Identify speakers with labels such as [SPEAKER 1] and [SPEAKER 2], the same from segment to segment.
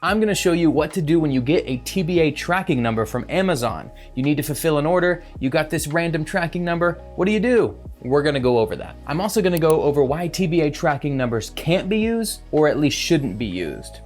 [SPEAKER 1] I'm gonna show you what to do when you get a TBA tracking number from Amazon. You need to fulfill an order, you got this random tracking number, what do? We're gonna go over that. I'm also gonna go over why TBA tracking numbers can't be used, or at least shouldn't be used.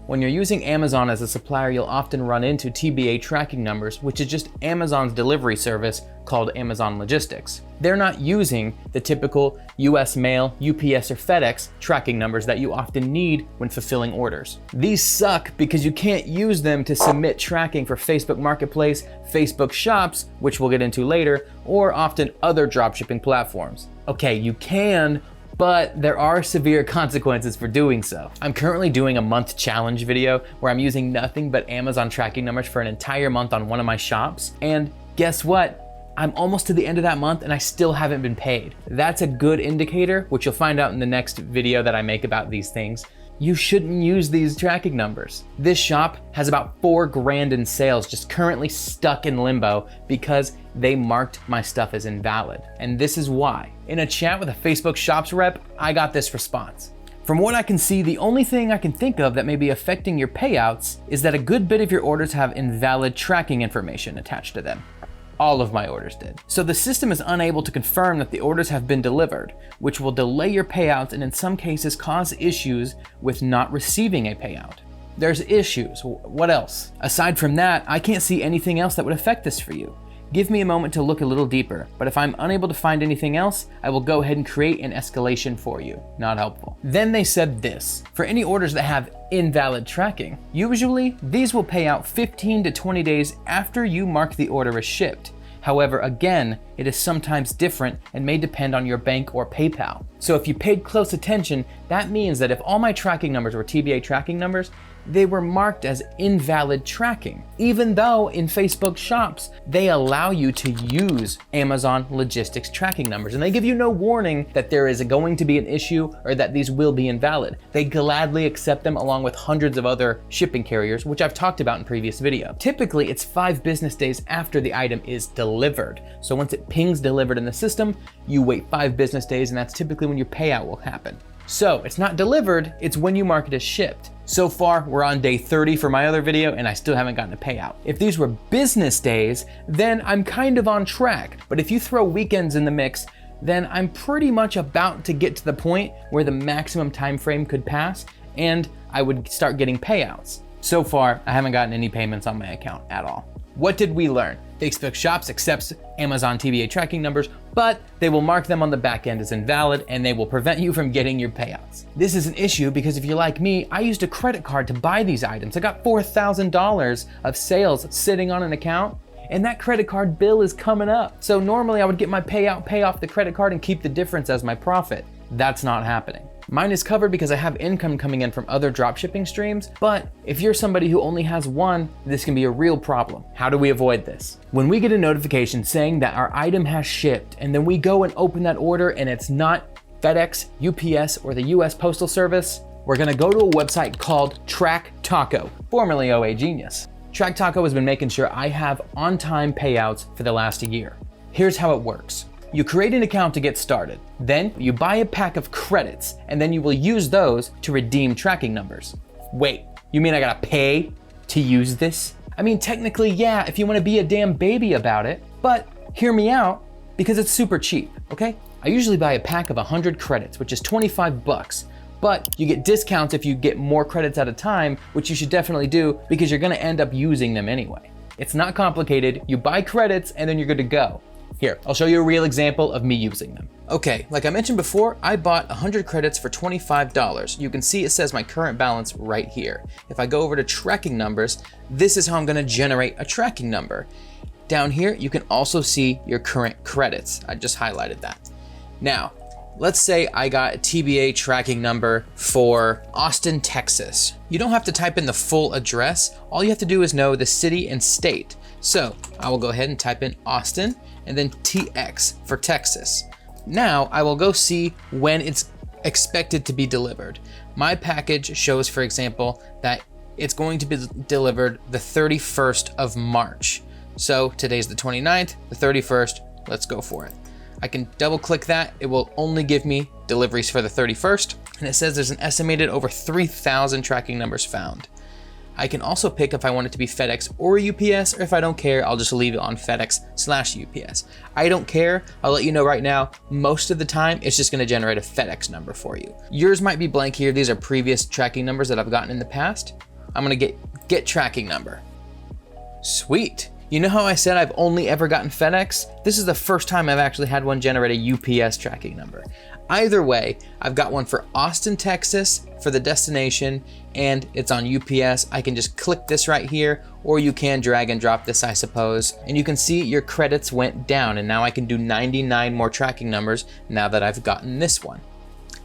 [SPEAKER 1] When you're using Amazon as a supplier, you'll often run into TBA tracking numbers, which is just Amazon's delivery service called Amazon Logistics. They're not using the typical US Mail, UPS, or FedEx tracking numbers that you often need when fulfilling orders. These suck because you can't use them to submit tracking for Facebook Marketplace, Facebook Shops, which we'll get into later, or often other dropshipping platforms. Okay, you can, but there are severe consequences for doing so. I'm currently doing a month challenge video where I'm using nothing but Amazon tracking numbers for an entire month on one of my shops. And guess what? I'm almost to the end of that month and I still haven't been paid. That's a good indicator, which you'll find out in the next video that I make about these things. You shouldn't use these tracking numbers. This shop has about $4 grand in sales, just currently stuck in limbo because they marked my stuff as invalid. And this is why. In a chat with a Facebook Shops rep, I got this response. From what I can see, the only thing I can think of that may be affecting your payouts is that a good bit of your orders have invalid tracking information attached to them. All of my orders did. So the system is unable to confirm that the orders have been delivered, which will delay your payouts and in some cases cause issues with not receiving a payout. There's issues. What else? Aside from that, I can't see anything else that would affect this for you. Give me a moment to look a little deeper, but if I'm unable to find anything else, I will go ahead and create an escalation for you. Not helpful. Then they said this: for any orders that have invalid tracking, usually these will pay out 15 to 20 days after you mark the order as shipped. However, again, it is sometimes different and may depend on your bank or PayPal. So if you paid close attention, that means that if all my tracking numbers were TBA tracking numbers, they were marked as invalid tracking, even though in Facebook Shops, they allow you to use Amazon Logistics tracking numbers, and they give you no warning that there is going to be an issue or that these will be invalid. They gladly accept them along with hundreds of other shipping carriers, which I've talked about in previous video. Typically, it's 5 business days after the item is delivered. So once it pings delivered in the system, you wait 5 business days, and that's typically when your payout will happen. So it's not delivered, it's when you mark it as shipped. So far, we're on day 30 for my other video and I still haven't gotten a payout. If these were business days, then I'm kind of on track. But if you throw weekends in the mix, then I'm pretty much about to get to the point where the maximum time frame could pass and I would start getting payouts. So far, I haven't gotten any payments on my account at all. What did we learn? Facebook Shops accepts Amazon TBA tracking numbers, but they will mark them on the back end as invalid and they will prevent you from getting your payouts. This is an issue because if you're like me, I used a credit card to buy these items. I got $4,000 of sales sitting on an account and that credit card bill is coming up. So normally I would get my payout, pay off the credit card and keep the difference as my profit. That's not happening. Mine is covered because I have income coming in from other dropshipping streams, but if you're somebody who only has one, this can be a real problem. How do we avoid this? When we get a notification saying that our item has shipped, and then we go and open that order and it's not FedEx, UPS, or the US Postal Service, we're gonna go to a website called TrackTaco, formerly OA Genius. TrackTaco has been making sure I have on-time payouts for the last year. Here's how it works. You create an account to get started. Then you buy a pack of credits and then you will use those to redeem tracking numbers. Wait, you mean I gotta pay to use this? I mean, technically, yeah, if you wanna be a damn baby about it, but hear me out because it's super cheap, okay? I usually buy a pack of 100 credits, which is 25 bucks, but you get discounts if you get more credits at a time, which you should definitely do because you're gonna end up using them anyway. It's not complicated. You buy credits and then you're good to go. Here, I'll show you a real example of me using them. Okay, like I mentioned before, I bought 100 credits for $25. You can see it says my current balance right here. If I go over to tracking numbers, this is how I'm gonna generate a tracking number. Down here, you can also see your current credits. I just highlighted that. Now, let's say I got a TBA tracking number for Austin, Texas. You don't have to type in the full address. All you have to do is know the city and state. So I will go ahead and type in Austin and then TX for Texas. Now I will go see when it's expected to be delivered. My package shows, for example, that it's going to be delivered the 31st of March. So today's the 29th, the 31st, let's go for it. I can double click that. It will only give me deliveries for the 31st. And it says there's an estimated over 3,000 tracking numbers found. I can also pick if I want it to be FedEx or UPS, or if I don't care, I'll just leave it on FedEx/UPS. I don't care, I'll let you know right now, most of the time, it's just gonna generate a FedEx number for you. Yours might be blank here. These are previous tracking numbers that I've gotten in the past. I'm gonna get tracking number. Sweet. You know how I said I've only ever gotten FedEx? This is the first time I've actually had one generate a UPS tracking number. Either way, I've got one for Austin, Texas for the destination, and it's on UPS. I can just click this right here, or you can drag and drop this, I suppose. And you can see your credits went down, and now I can do 99 more tracking numbers now that I've gotten this one.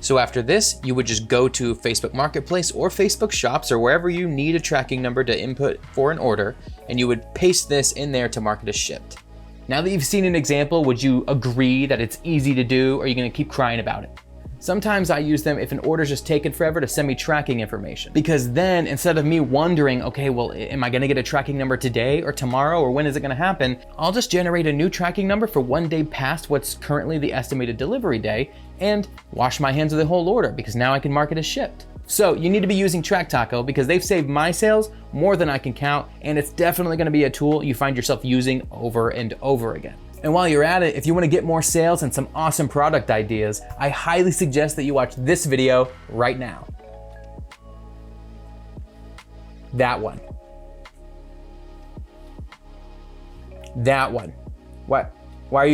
[SPEAKER 1] So after this, you would just go to Facebook Marketplace or Facebook Shops or wherever you need a tracking number to input for an order, and you would paste this in there to mark it as shipped. Now that you've seen an example, would you agree that it's easy to do, or are you gonna keep crying about it? Sometimes I use them if an order's just taken forever to send me tracking information, because then instead of me wondering, okay, well, am I gonna get a tracking number today or tomorrow, or when is it gonna happen? I'll just generate a new tracking number for one day past what's currently the estimated delivery day and wash my hands of the whole order, because now I can mark it as shipped. So you need to be using TrackTaco because they've saved my sales more than I can count, and it's definitely gonna be a tool you find yourself using over and over again. And while you're at it, if you want to get more sales and some awesome product ideas, I highly suggest that you watch this video right now. That one. That one. What? Why are you